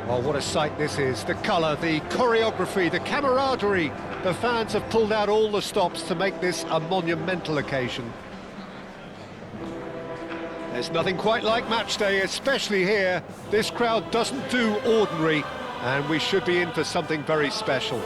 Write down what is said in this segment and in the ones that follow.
Oh, what a sight this is. The colour, the choreography, the camaraderie. The fans have pulled out all the stops to make this a monumental occasion. There's nothing quite like match day, especially here. This crowd doesn't do ordinary, and we should be in for something very special.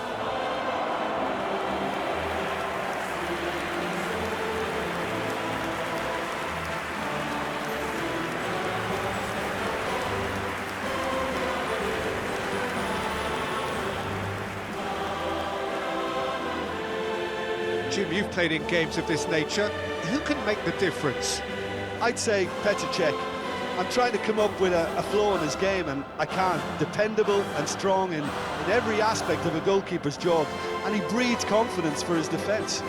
Jim, you've played in games of this nature. Who can make the difference? I'd say Petr Cech. I'm trying to come up with a flaw in his game, and I can't. Dependable and strong in every aspect of a goalkeeper's job, and he breeds confidence for his defence.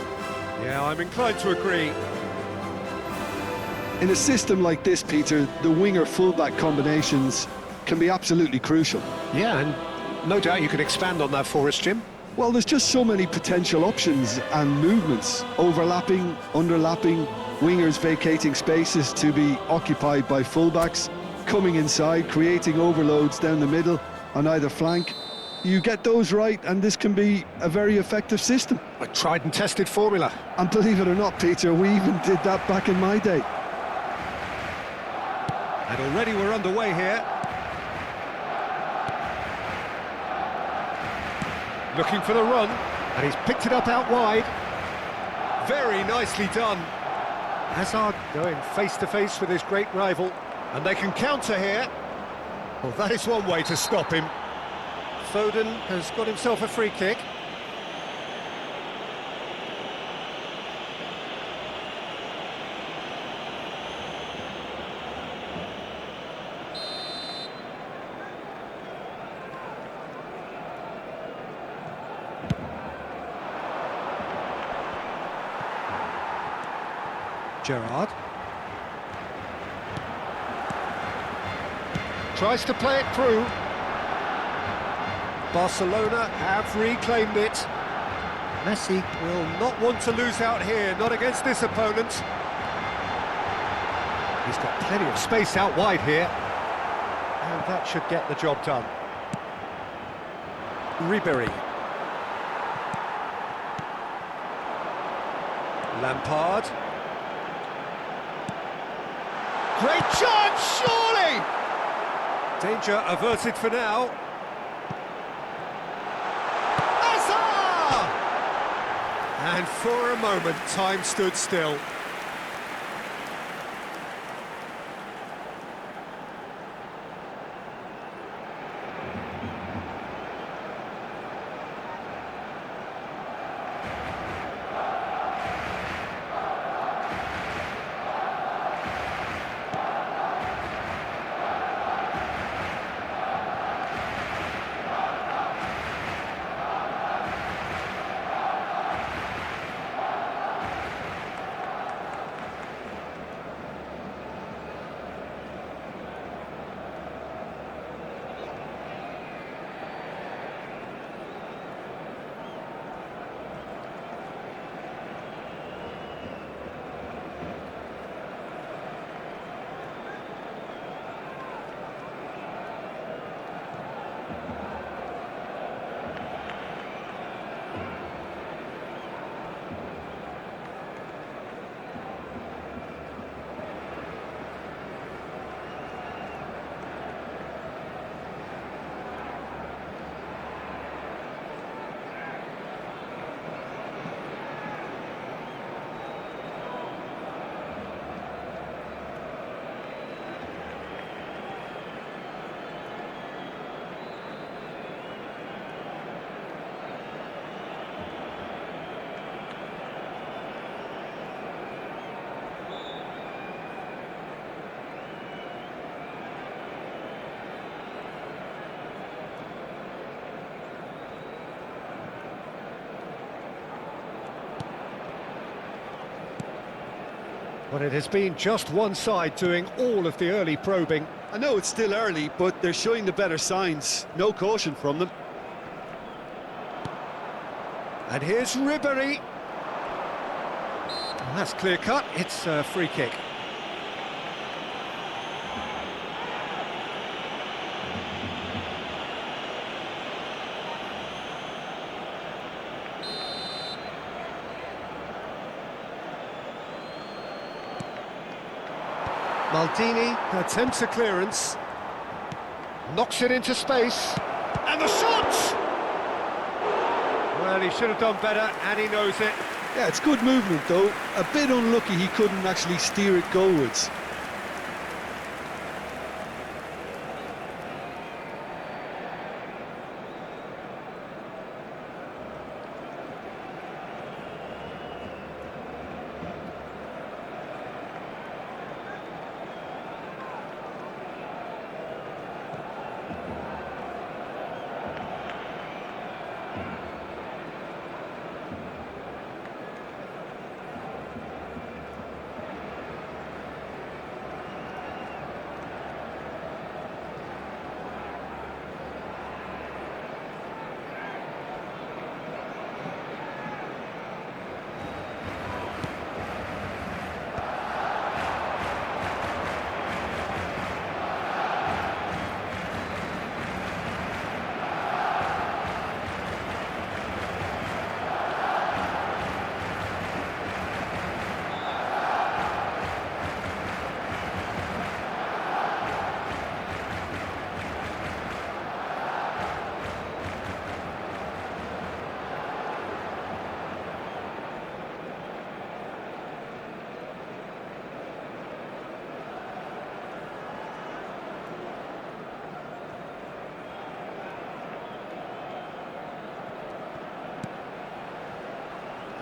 Yeah, I'm inclined to agree. In a system like this, Peter, the winger-fullback combinations can be absolutely crucial. Yeah, and no doubt you could expand on that for us, Jim. Well, there's just so many potential options and movements, overlapping, underlapping, wingers vacating spaces to be occupied by fullbacks, coming inside, creating overloads down the middle on either flank. You get those right, and this can be a very effective system. A tried and tested formula. And believe it or not, Peter, we even did that back in my day. And already we're underway here. Looking for the run, and he's picked it up out wide. Very nicely done. Hazard going face-to-face with his great rival, and they can counter here. Well, that is one way to stop him. Foden has got himself a free kick. Gerrard tries to play it through. Barcelona have reclaimed it. Messi will not want to lose out here, not against this opponent. He's got plenty of space out wide here, and that should get the job done. Ribery. Lampard. Great chance, surely! Danger averted for now. Hazard! And for a moment, time stood still. But it has been just one side doing all of the early probing. I know it's still early, but they're showing the better signs. No caution from them. And here's Ribery. And that's clear cut, it's a free kick. Maldini attempts a clearance, knocks it into space, and the shot! Well, he should have done better, and he knows it. Yeah, it's good movement though. A bit unlucky he couldn't actually steer it goalwards.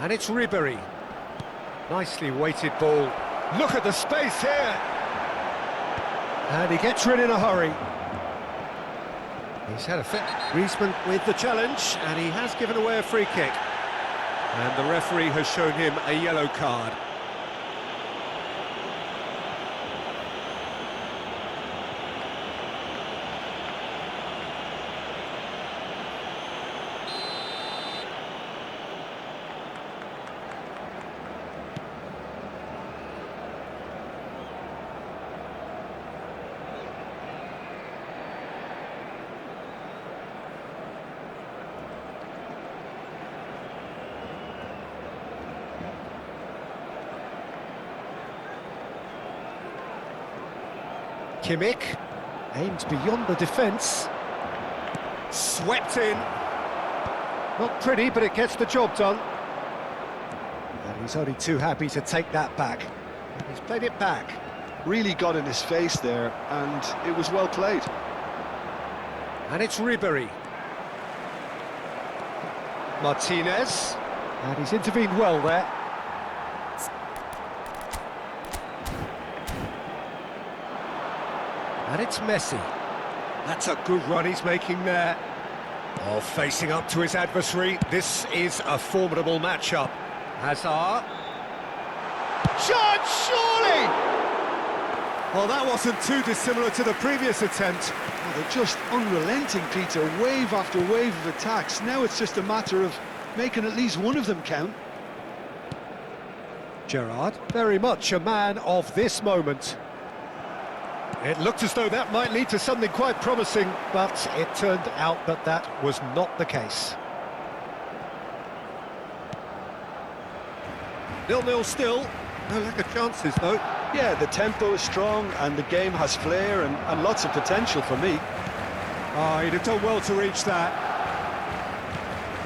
And it's Ribery. Nicely weighted ball. Look at the space here. And he gets rid in a hurry. He's had a fit. Griezmann with the challenge, and he has given away a free kick. And the referee has shown him a yellow card. Kimmich aimed beyond the defence. Swept in. Not pretty, but it gets the job done. And he's only too happy to take that back. He's played it back. Really got in his face there, and it was well played. And it's Ribery. Martinez. And he's intervened well there. And it's Messi. That's a good run he's making there. Oh, facing up to his adversary. This is a formidable matchup. Hazard. Shot, surely! Well, that wasn't too dissimilar to the previous attempt. Oh, they're just unrelenting, Peter. Wave after wave of attacks. Now it's just a matter of making at least one of them count. Gerrard, very much a man of this moment. It looked as though that might lead to something quite promising, but it turned out that that was not the case. 0-0 still. No lack of chances, though. Yeah, the tempo is strong and the game has flair and lots of potential for me. Oh, he'd have done well to reach that.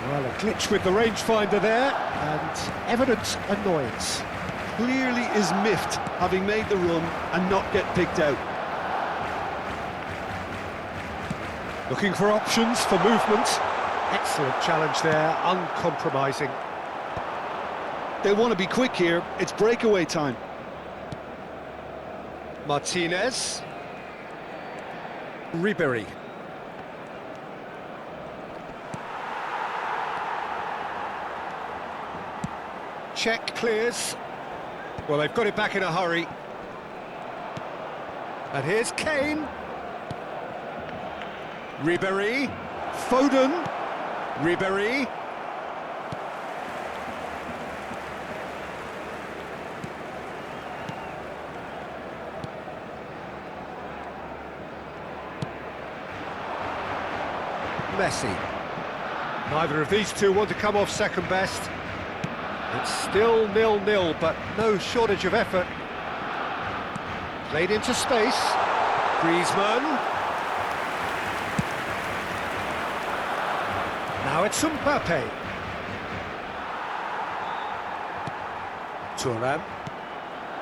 Well, a glitch with the rangefinder there, and evident annoyance. Clearly is miffed, having made the run and not get picked out. Looking for options for movement. Excellent challenge there, uncompromising. They want to be quick here, it's breakaway time. Martinez. Ribery. Check clears. Well, they've got it back in a hurry. And here's Kane. Ribéry. Foden. Ribéry. Messi. Neither of these two want to come off second best. It's still 0-0, but no shortage of effort. Played into space. Griezmann. Now it's Mbappe. Thuram.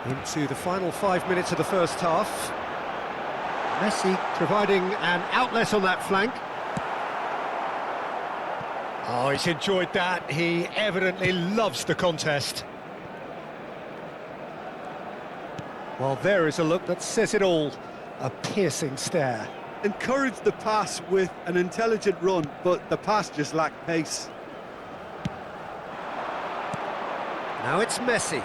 Into the final 5 minutes of the first half. Messi providing an outlet on that flank. Oh, he's enjoyed that. He evidently loves the contest. Well, there is a look that says it all. A piercing stare. Encouraged the pass with an intelligent run, but the pass just lacked pace. Now it's Messi.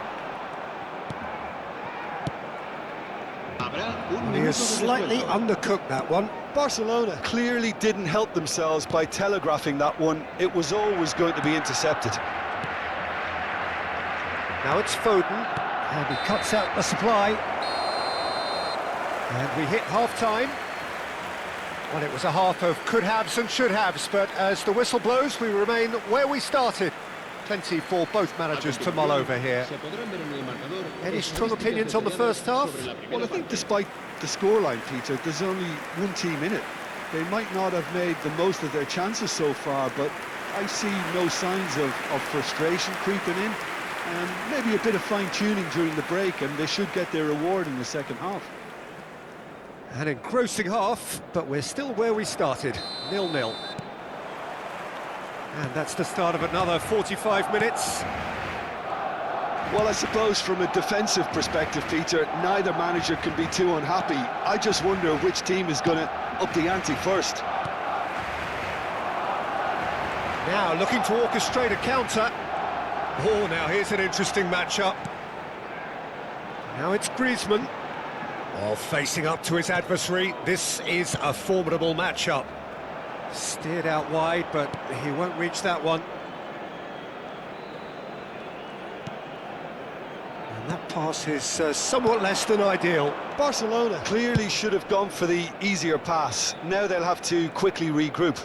He has slightly undercooked that one. Barcelona clearly didn't help themselves by telegraphing that one. It was always going to be intercepted. Now it's Foden, and he cuts out the supply. And we hit half-time. Well, it was a half of could-haves and should-haves, but as the whistle blows, we remain where we started. Plenty for both managers to mull over here. Any strong opinions on the first half? Well, I think despite the scoreline, Peter, there's only one team in it. They might not have made the most of their chances so far, but I see no signs of frustration creeping in. Maybe a bit of fine-tuning during the break, and they should get their reward in the second half. An engrossing half, but we're still where we started, 0-0. And that's the start of another 45 minutes. Well, I suppose from a defensive perspective, Peter, neither manager can be too unhappy. I just wonder which team is going to up the ante first. Now looking to orchestrate a counter. Oh, now here's an interesting matchup. Now it's Griezmann. Oh, facing up to his adversary. This is a formidable matchup. Steered out wide, but he won't reach that one. And that pass is somewhat less than ideal. Barcelona clearly should have gone for the easier pass. Now they'll have to quickly regroup.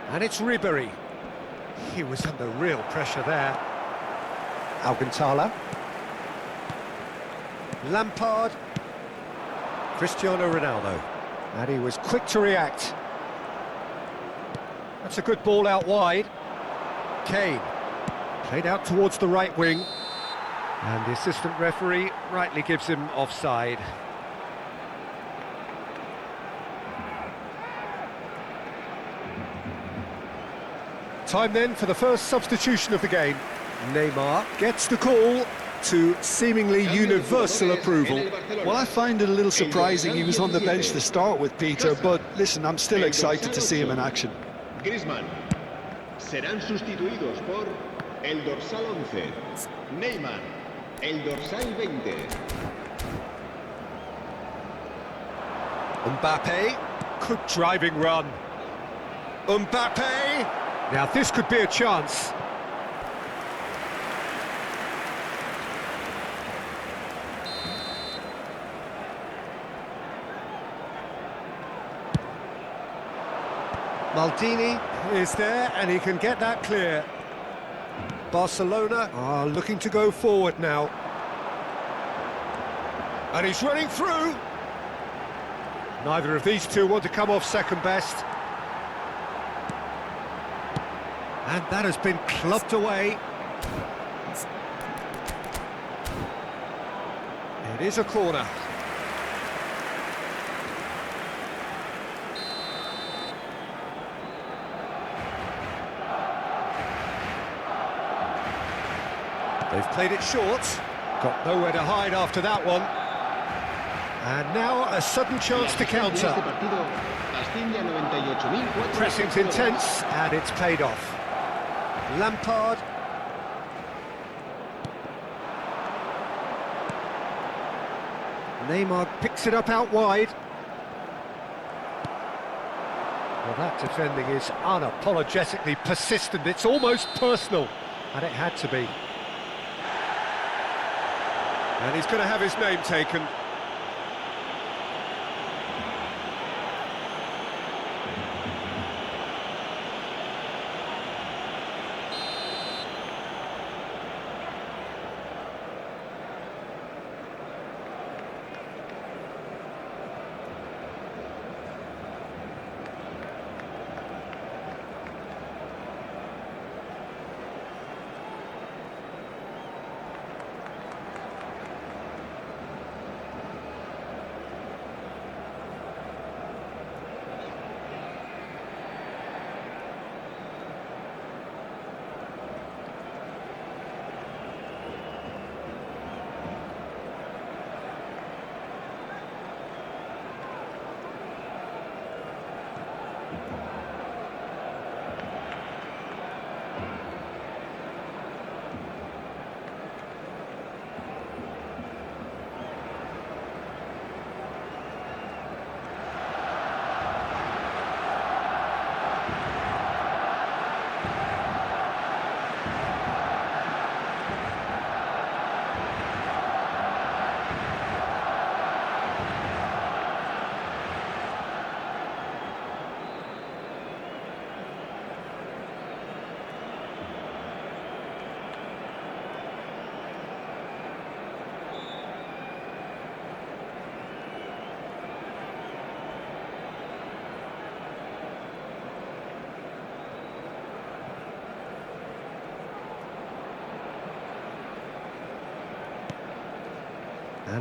And it's Ribéry. He was under real pressure there. Alcantara. Lampard. Cristiano Ronaldo. And he was quick to react. That's a good ball out wide. Kane. Played out towards the right wing. And the assistant referee rightly gives him offside. Time then for the first substitution of the game. Neymar gets the call to seemingly universal approval. Well, I find it a little surprising he was on the bench to start with, Peter, but listen, I'm still excited to see him in action. Griezmann. Serán sustituidos por el dorsal 11, Neymar, el dorsal 20. Mbappe, good driving run. Mbappe! Now this could be a chance. Maldini is there, and he can get that clear. Barcelona are looking to go forward now. And he's running through. Neither of these two want to come off second best. And that has been clubbed away. It is a corner. They've played it short, got nowhere to hide after that one. And now a sudden chance to counter. Pressing's intense, and it's paid off. Lampard. Neymar picks it up out wide. Well, that defending is unapologetically persistent. It's almost personal, and it had to be. And he's going to have his name taken.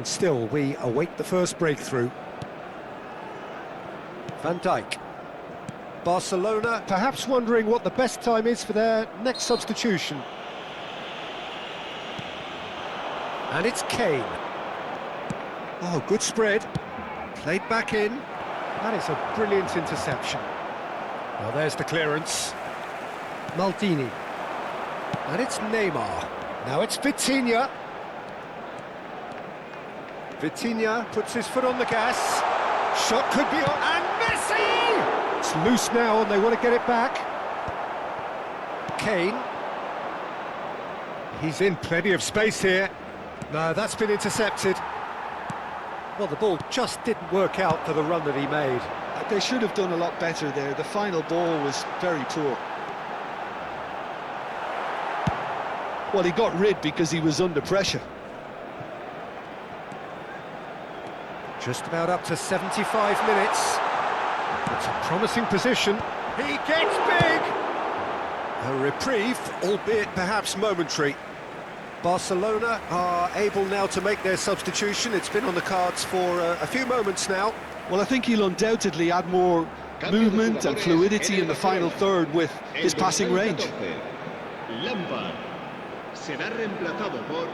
And still, we await the first breakthrough. Van Dijk. Barcelona perhaps wondering what the best time is for their next substitution. And it's Kane. Oh, good spread. Played back in. That is a brilliant interception. Well, there's the clearance. Maldini. And it's Neymar. Now it's Vitinha. Vitinha puts his foot on the gas. Shot could be on. And Messi! It's loose now and they want to get it back. Kane. He's in plenty of space here. No, that's been intercepted. Well, the ball just didn't work out for the run that he made. They should have done a lot better there. The final ball was very poor. Well, he got rid because he was under pressure. Just about up to 75 minutes. It's a promising position. He gets big! A reprieve, albeit perhaps momentary. Barcelona are able now to make their substitution. It's been on the cards for a few moments now. Well, I think he'll undoubtedly add more movement and fluidity in the final third with his passing range. Lampard será reemplazado por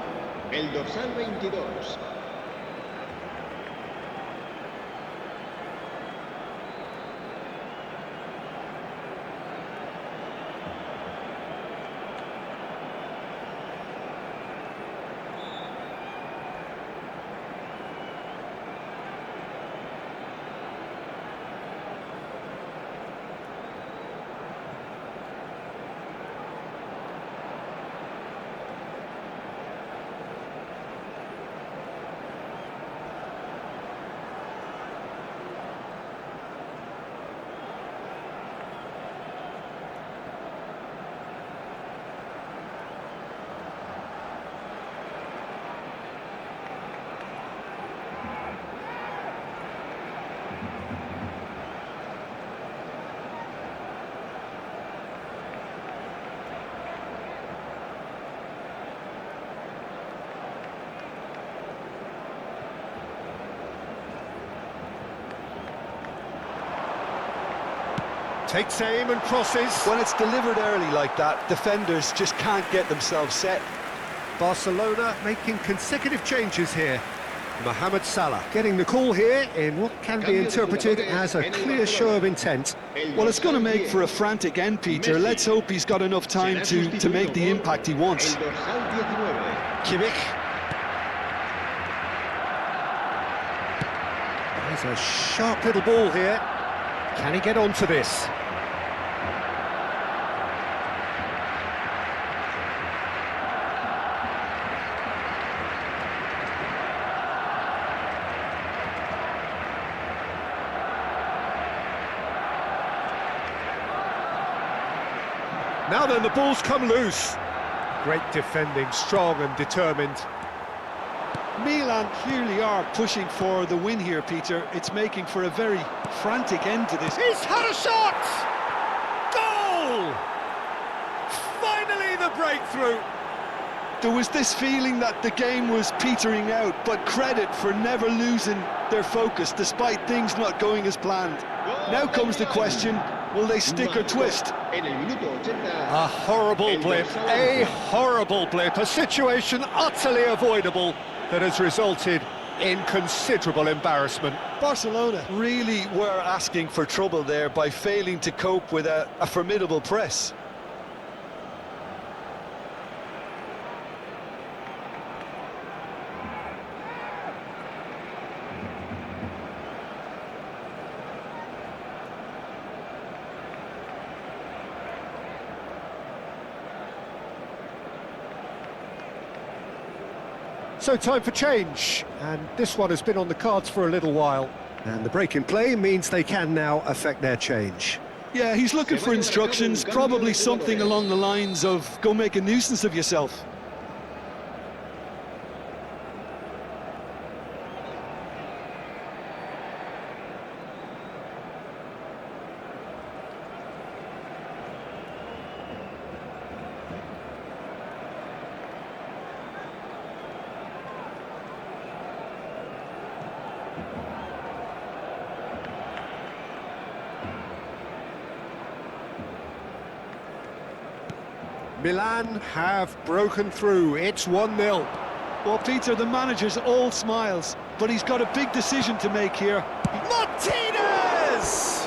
el dorsal 22. Takes aim and crosses. When it's delivered early like that, defenders just can't get themselves set. Barcelona making consecutive changes here. Mohamed Salah getting the call here in what can be interpreted as a clear show of intent. Well, it's going to make for a frantic end, Peter. Let's hope he's got enough time to make the impact he wants. El dorsal 19. Kimmich. There's a sharp little ball here. Can he get onto this? Now then, the ball's come loose. Great defending, strong and determined. Milan clearly are pushing for the win here, Peter. It's making for a very frantic end to this. He's had a shot! Goal! Finally the breakthrough! There was this feeling that the game was petering out, but credit for never losing their focus despite things not going as planned. Now comes the question, will they stick or twist? A horrible blip, a situation utterly avoidable that has resulted in considerable embarrassment. Barcelona really were asking for trouble there by failing to cope with a formidable press. So time for change, and this one has been on the cards for a little while. And the break in play means they can now affect their change. Yeah, he's looking for instructions, probably something along the lines of, go make a nuisance of yourself. Milan have broken through. It's 1-0. Well, Peter, the manager's all smiles, but he's got a big decision to make here. Martinez!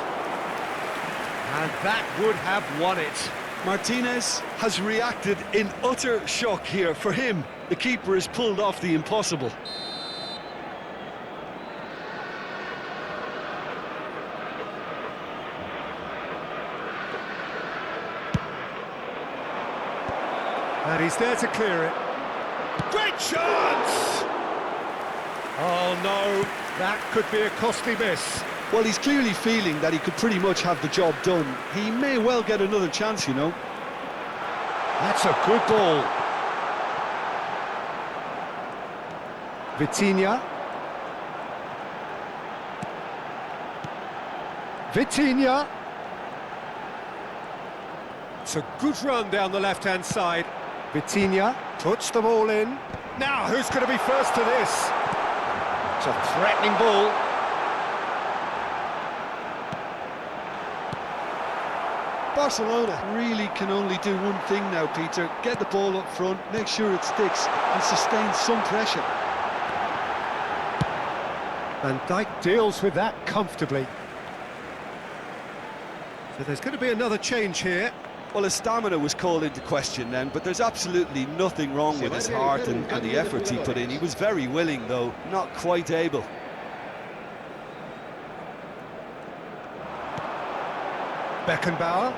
And that would have won it. Martinez has reacted in utter shock here. For him, the keeper has pulled off the impossible. And he's there to clear it. Great chance! Oh no, that could be a costly miss. Well, he's clearly feeling that he could pretty much have the job done. He may well get another chance, you know. That's a good ball. Vitinha. Vitinha. It's a good run down the left-hand side. Vitinha puts the ball in. Now, who's going to be first to this? It's a threatening ball. Barcelona really can only do one thing now, Peter. Get the ball up front, make sure it sticks, and sustain some pressure. Van Dijk deals with that comfortably. So there's going to be another change here. Well, his stamina was called into question then, but there's absolutely nothing wrong with his heart and the efforts he put in. He was very willing, though, not quite able. Beckenbauer.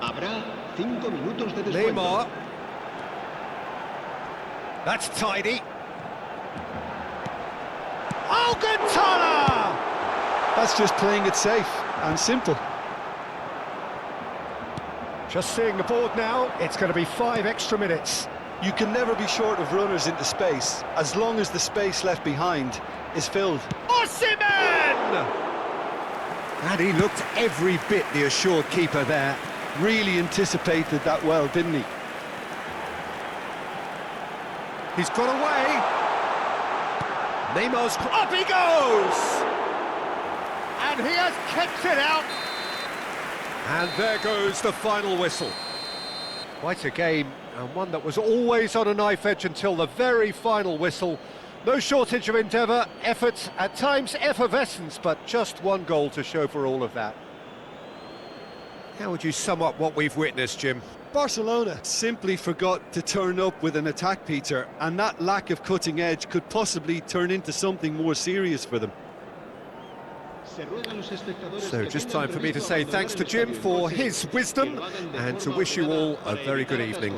Habrá 5 minutos de descuento. Neymar. That's tidy. Alcantara! That's just playing it safe and simple. Just seeing the board now, it's going to be 5 extra minutes. You can never be short of runners into space, as long as the space left behind is filled. Osimhen! And he looked every bit the assured keeper there. Really anticipated that well, didn't he? He's got away. Neymar's... Up he goes! And he has kept it out. And there goes the final whistle. Quite a game, and one that was always on a knife edge until the very final whistle. No shortage of endeavour, effort, at times effervescence, but just one goal to show for all of that. How would you sum up what we've witnessed, Jim? Barcelona simply forgot to turn up with an attack, Peter, and that lack of cutting edge could possibly turn into something more serious for them. So just time for me to say thanks to Jim for his wisdom and to wish you all a very good evening.